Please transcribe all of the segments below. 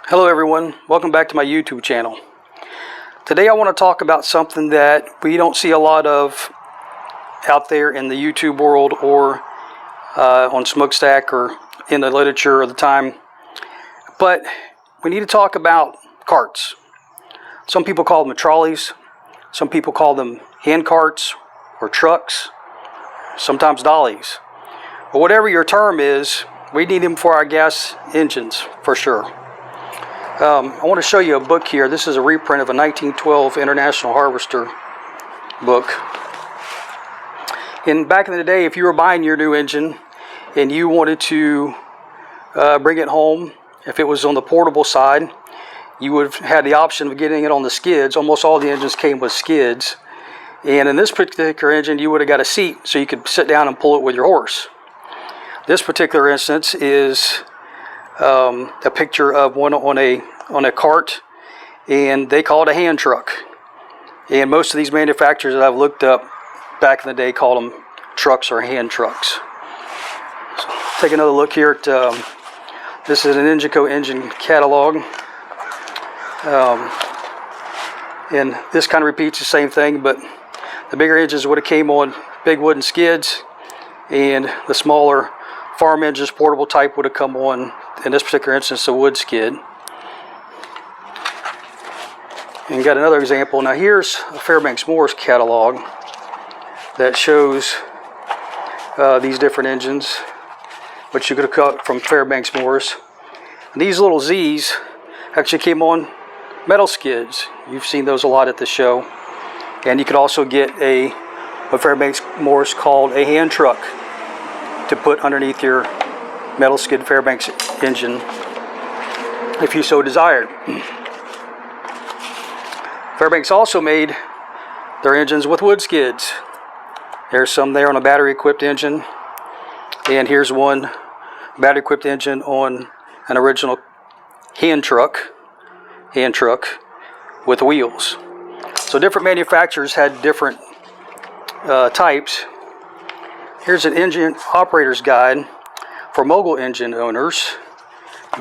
Hello everyone, welcome back to my YouTube channel. Today I want to talk about something that we don't see a lot of out there in the YouTube world or on Smokestack or in the literature of the time. But we need to talk about carts. Some people call them trolleys, some people call them hand carts or trucks, sometimes dollies. But whatever your term is, we need them for our gas engines for sure. I want to show you a book here. This is a reprint of a 1912 International Harvester book. And back in the day, if you were buying your new engine and you wanted to bring it home, if it was on the portable side, you would have had the option of getting it on the skids. Almost all the engines came with skids. And in this particular engine, you would have got a seat so you could sit down and pull it with your horse. This particular instance is a picture of one on a cart, and they call it a hand truck. And most of these manufacturers that I've looked up back in the day called them trucks or hand trucks. So take another look here at this is an Ingenco engine catalog, and this kind of repeats the same thing, but the bigger engines would have came on big wooden skids, and the smaller farm engines, portable type, would have come on, in this particular instance, a wood skid. And got another example. Now here's a Fairbanks Morse catalog that shows these different engines, which you could have cut from Fairbanks Morse. And these little Z's actually came on metal skids. You've seen those a lot at the show. And you could also get what Fairbanks Morse called a hand truck to put underneath your metal skid Fairbanks engine if you so desired. Fairbanks also made their engines with wood skids. There's some there on a battery equipped engine, and here's one battery equipped engine on an original hand truck with wheels. So different manufacturers had different types. Here's an engine operator's guide for mogul engine owners,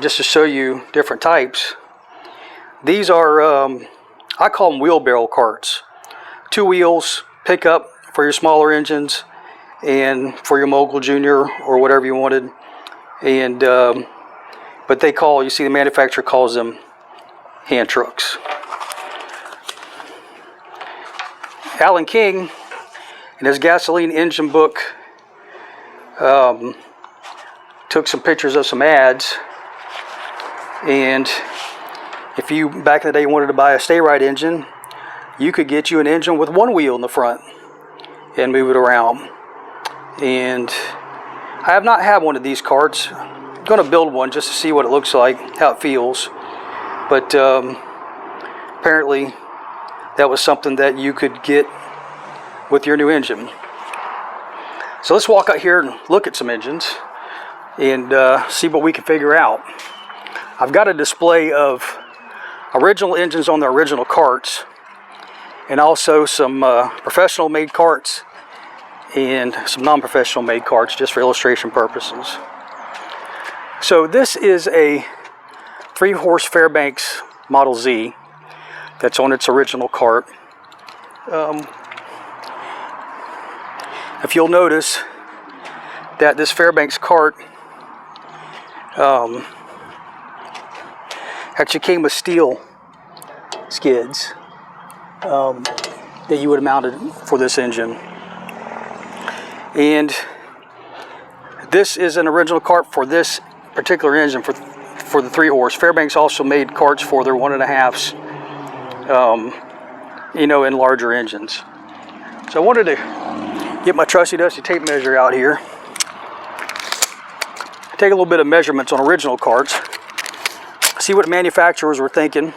just to show you different types. These are, I call them wheelbarrow carts. 2 wheels, pickup for your smaller engines and for your mogul junior or whatever you wanted. And but you see the manufacturer calls them hand trucks. Alan King, in his gasoline engine book, took some pictures of some ads, and if you back in the day wanted to buy a Stay-Rite engine, you could get you an engine with 1 wheel in the front and move it around. And I have not had one of these carts. I'm going to build one just to see what it looks like, how it feels. But apparently that was something that you could get with your new engine. So let's walk out here and look at some engines and see what we can figure out. I've got a display of original engines on the original carts, and also some professional made carts and some non-professional made carts, just for illustration purposes. So this is a 3-horse Fairbanks Model Z that's on its original cart. If you'll notice that this Fairbanks cart actually came with steel skids that you would have mounted for this engine. And this is an original cart for this particular engine for the 3-horse. Fairbanks also made carts for their 1.5s, in larger engines. So I wanted to get my trusty dusty tape measure out here, take a little bit of measurements on original carts, see what manufacturers were thinking,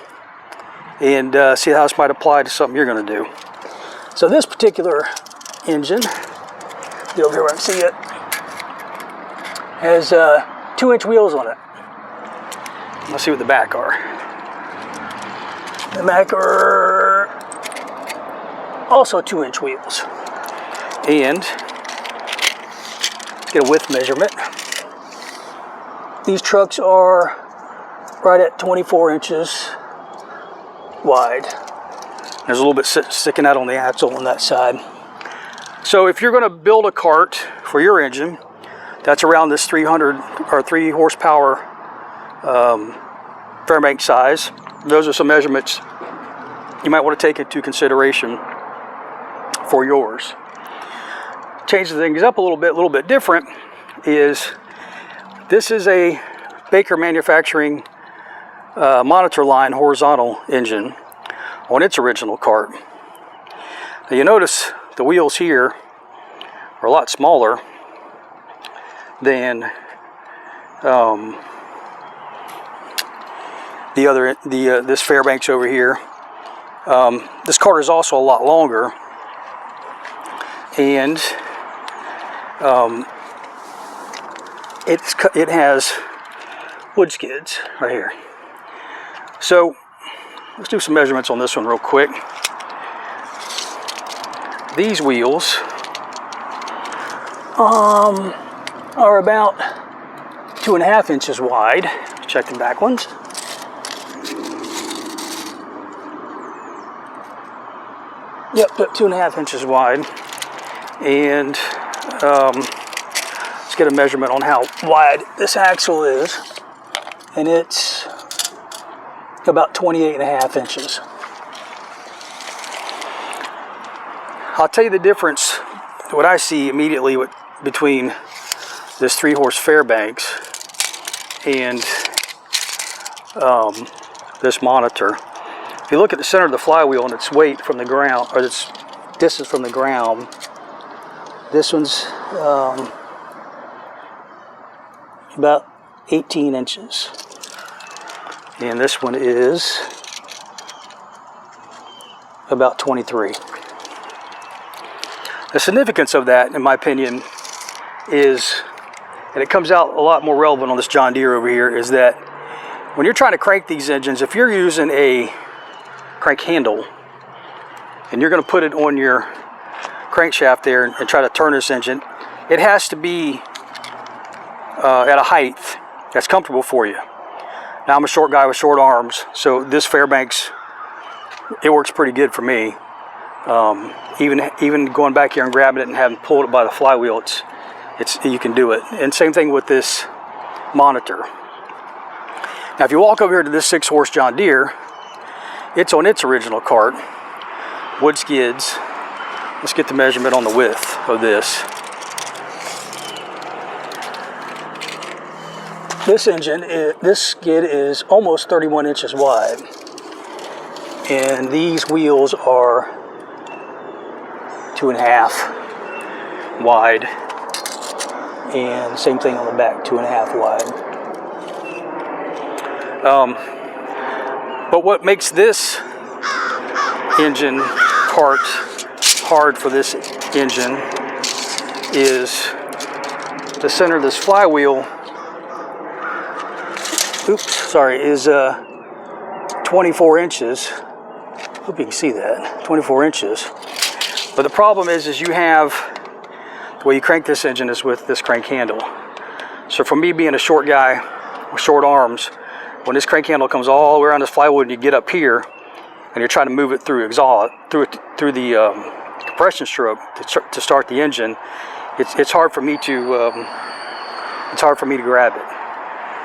and see how this might apply to something you're going to do. So this particular engine, get over here where I can see it, has 2-inch wheels on it. Let's see what the back are. The back are also 2-inch wheels. And let's get a width measurement. These trucks are right at 24 inches wide. There's a little bit sticking out on the axle on that side. So if you're going to build a cart for your engine that's around this 300 or 3 horsepower Fairbanks size, those are some measurements you might want to take into consideration for yours. Changing things up a little bit different is this is a Baker Manufacturing Monitor Line horizontal engine on its original cart. Now you notice the wheels here are a lot smaller than this Fairbanks over here. This cart is also a lot longer, and it has wood skids right here. So let's do some measurements on this one real quick. These wheels are about 2.5 inches wide. Check the back ones. Yep, 2.5 inches wide. And let's get a measurement on how wide this axle is. And it's about 28.5 inches. I'll tell you the difference, what I see immediately between this 3-horse Fairbanks and this Monitor. If you look at the center of the flywheel and its weight from the ground, or its distance from the ground, this one's about 18 inches. And this one is about 23. The significance of that, in my opinion, is, and it comes out a lot more relevant on this John Deere over here, is that when you're trying to crank these engines, if you're using a crank handle and you're going to put it on your crankshaft there and try to turn this engine, it has to be at a height that's comfortable for you. Now, I'm a short guy with short arms, so this Fairbanks, it works pretty good for me. Even going back here and grabbing it and having pulled it by the flywheel, you can do it. And same thing with this Monitor. Now, if you walk over here to this 6-horse John Deere, it's on its original cart, wood skids. Let's get the measurement on the width of this. This engine, this skid is almost 31 inches wide, and these wheels are 2.5 wide, and same thing on the back, 2.5 wide. But what makes this engine cart hard for this engine is the center of this flywheel, is 24 inches. Hope you can see that, 24 inches. But the problem is you have, the way you crank this engine is with this crank handle. So for me being a short guy with short arms, when this crank handle comes all the way around this flywheel and you get up here and you're trying to move it through exhaust, through the compression stroke to start the engine, it's hard for me to grab it.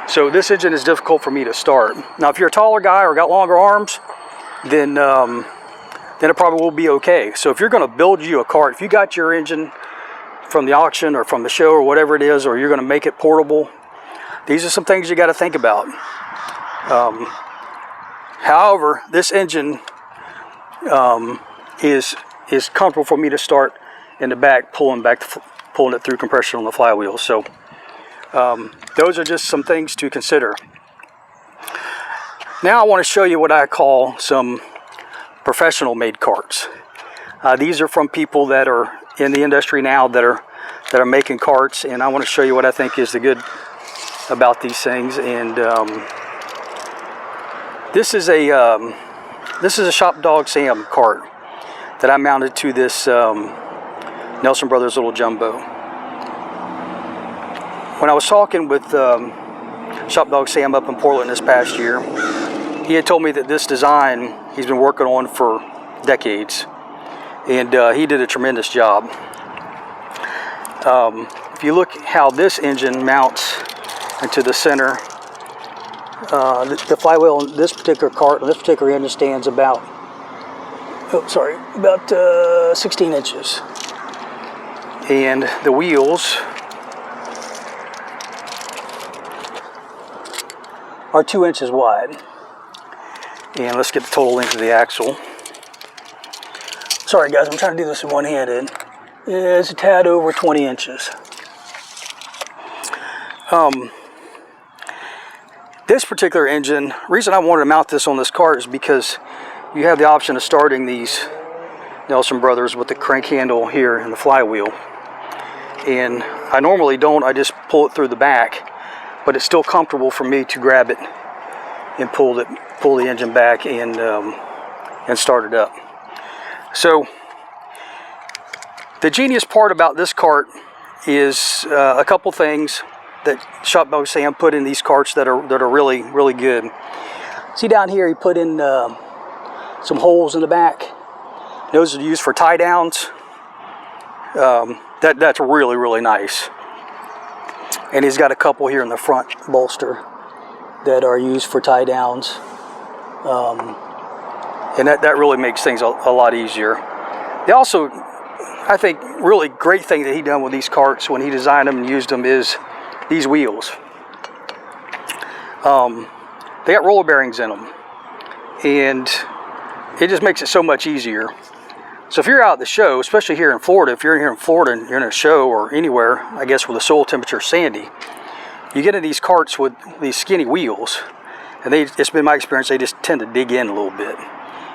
So this engine is difficult for me to start. Now, if you're a taller guy or got longer arms, then it probably will be okay. So if you're going to build you a cart, if you got your engine from the auction or from the show or whatever it is, or you're going to make it portable, these are some things you got to think about. However, this engine is comfortable for me to start in the back, pulling it through compression on the flywheel. So those are just some things to consider. Now I want to show you what I call some professional made carts. These are from people that are in the industry now that are making carts, and I want to show you what I think is the good about these things. And this is a Shop Dog Sam cart that I mounted to this Nelson Brothers Little Jumbo. When I was talking with Shop Dog Sam up in Portland this past year. He had told me that this design he's been working on for decades, and he did a tremendous job. If you look how this engine mounts into the center, the flywheel on this particular cart, on this particular engine, stands about, about 16 inches. And the wheels are 2 inches wide. And let's get the total length of the axle. Sorry guys, I'm trying to do this in one-handed. It's a tad over 20 inches. This particular engine, reason I wanted to mount this on this cart is because you have the option of starting these Nelson Brothers with the crank handle here and the flywheel. And I normally don't, I just pull it through the back, but it's still comfortable for me to grab it and pull the engine back and start it up. So the genius part about this cart is a couple things that Shop Dog Sam put in these carts that are really, really good. See down here, he put in some holes in the back. Those are used for tie downs. That's really, really nice. And he's got a couple here in the front bolster that are used for tie downs. And that really makes things a lot easier. They also, I think, really great thing that he done with these carts when he designed them and used them is these wheels. They got roller bearings in them, and it just makes it so much easier. So if you're out at the show, especially here in Florida, if you're here in Florida and you're in a show or anywhere, I guess where the soil temperature is sandy, you get in these carts with these skinny wheels, and it's been my experience, they just tend to dig in a little bit,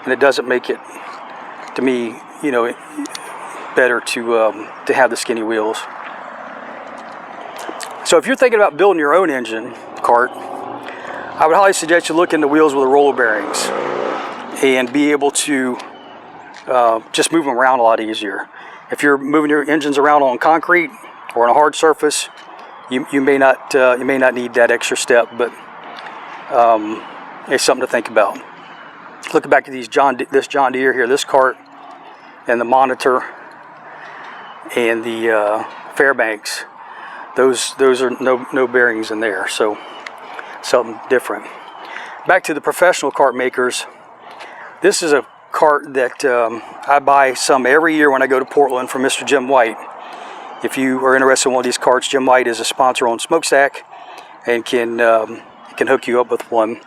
and it doesn't make it, to me, you know, better to have the skinny wheels. So if you're thinking about building your own engine cart, I would highly suggest you look into wheels with the roller bearings and be able to just move them around a lot easier. If you're moving your engines around on concrete or on a hard surface, you may not need that extra step, but it's something to think about. Looking back at this John Deere here, this cart and the Monitor and the Fairbanks, those are no bearings in there, so something different. Back to the professional cart makers, this is a cart that I buy some every year when I go to Portland from Mr. Jim White. If you are interested in one of these carts, Jim White is a sponsor on Smokestack and can hook you up with one.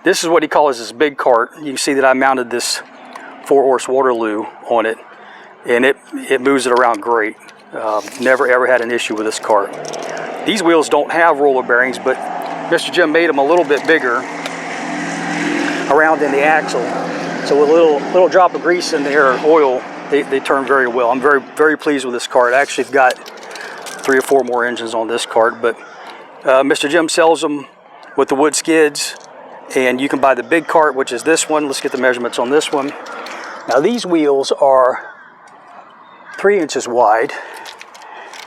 This is what he calls his big cart. You can see that I mounted this 4-horse Waterloo on it, and it moves it around great. Never ever had an issue with this cart. These wheels don't have roller bearings, but Mr. Jim made them a little bit bigger around in the axle. So with a little drop of grease in there, or oil, they turn very well. I'm very, very pleased with this cart. I actually have got 3 or 4 more engines on this cart, but Mr. Jim sells them with the wood skids, and you can buy the big cart, which is this one. Let's get the measurements on this one. Now these wheels are 3 inches wide.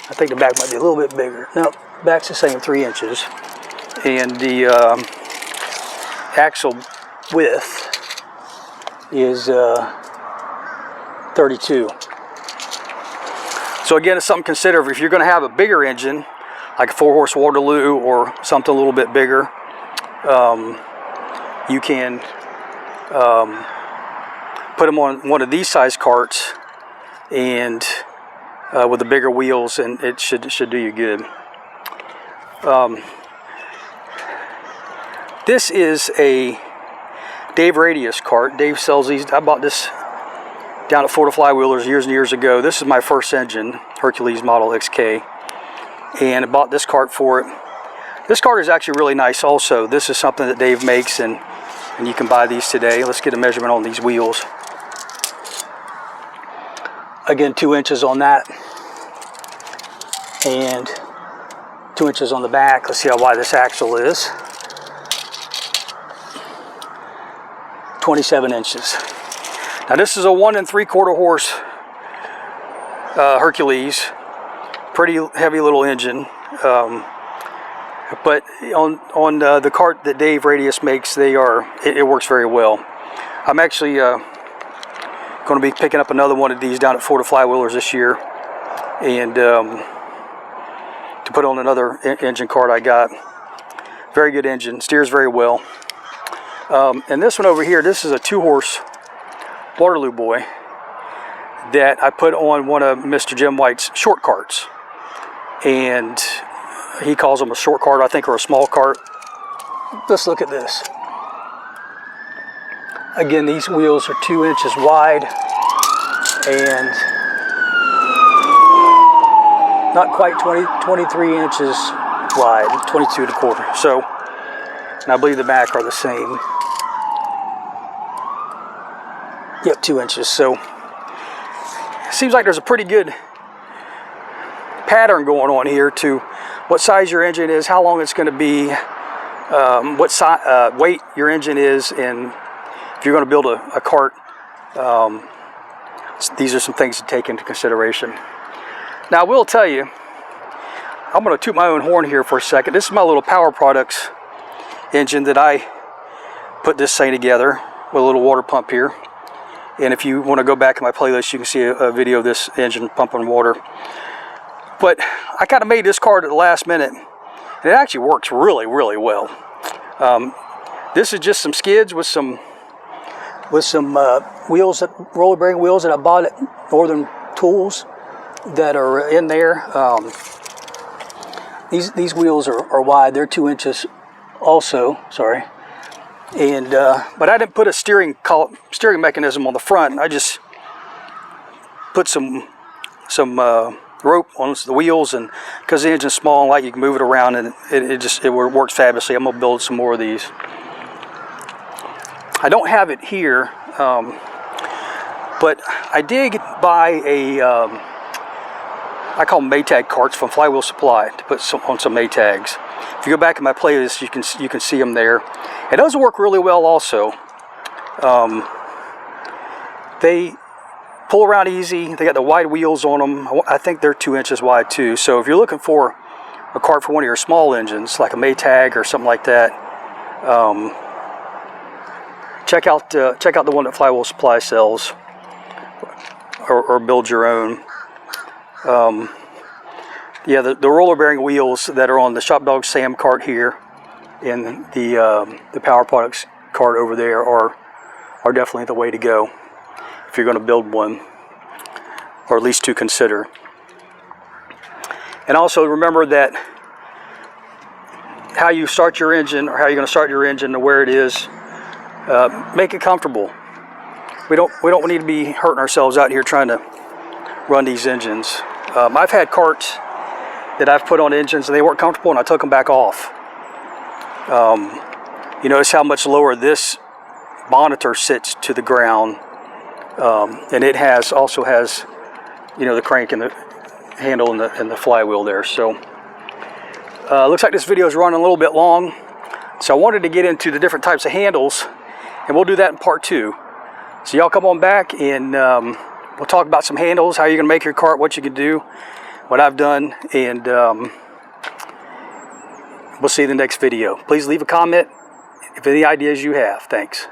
I think the back might be a little bit bigger. No, back's the same, 3 inches. And the axle width is 32. So again, it's something to consider if you're going to have a bigger engine, like a 4-horse Waterloo or something a little bit bigger. You can put them on one of these size carts and with the bigger wheels, and it should do you good. This is a Dave Radius cart. Dave sells these. I bought this down at Florida Flywheelers years and years ago. This is my first engine, Hercules Model XK, and I bought this cart for it. This cart is actually really nice also. This is something that Dave makes, and you can buy these today. Let's get a measurement on these wheels. Again, 2 inches on that, and 2 inches on the back. Let's see how wide this axle is. 27 inches. Now this is a 1 3/4 horse Hercules, pretty heavy little engine. But on the cart that Dave Radius makes, it works very well. I'm actually going to be picking up another one of these down at Florida Flywheelers this year, and to put on another engine cart I got. Very good engine, steers very well. And this one over here, this is a 2-horse Waterloo Boy that I put on one of Mr. Jim White's short carts, and he calls them a short cart, I think, or a small cart. Let's look at this. Again, these wheels are 2 inches wide and not quite 23 inches wide, 22 1/4. So, and I believe the back are the same. Yep, 2 inches. So, seems like there's a pretty good pattern going on here to what size your engine is, how long it's going to be, what weight your engine is, and if you're going to build a cart, these are some things to take into consideration. Now, I will tell you, I'm going to toot my own horn here for a second. This is my little Power Products engine that I put this thing together with a little water pump here. And if you want to go back in my playlist, you can see a video of this engine pumping water. But I kind of made this cart at the last minute, and it actually works really, really well. This is just some skids with some wheels, roller bearing wheels that I bought at Northern Tools that are in there. These wheels are wide. They're 2 inches also. Sorry. And but I didn't put a steering mechanism on the front. I just put some rope on the wheels, and because the engine's small and light, you can move it around, and it works fabulously. I'm gonna build some more of these. I don't have it here, but I did buy I call them Maytag carts from Flywheel Supply to put on some Maytags. If you go back in my playlist, you can see them there. It does work really well also. They pull around easy. They got the wide wheels on them. I think they're 2 inches wide too. So if you're looking for a cart for one of your small engines, like a Maytag or something like that, check out the one that Flywheel Supply sells, or build your own. Yeah, the roller bearing wheels that are on the Shop Dog Sam cart here and the Power Products cart over there are definitely the way to go if you're going to build one, or at least to consider. And also remember that how you start your engine, or how you're going to start your engine, and where it is, make it comfortable. We don't need to be hurting ourselves out here trying to run these engines. I've had carts that I've put on engines and they weren't comfortable, and I took them back off. You notice how much lower this monitor sits to the ground, and it also has, the crank and the handle and the flywheel there. So looks like this video is running a little bit long, so I wanted to get into the different types of handles, and we'll do that in part 2. So y'all come on back, and we'll talk about some handles, how you're going to make your cart, what you can do, what I've done, and we'll see you in the next video. Please leave a comment if any ideas you have. Thanks.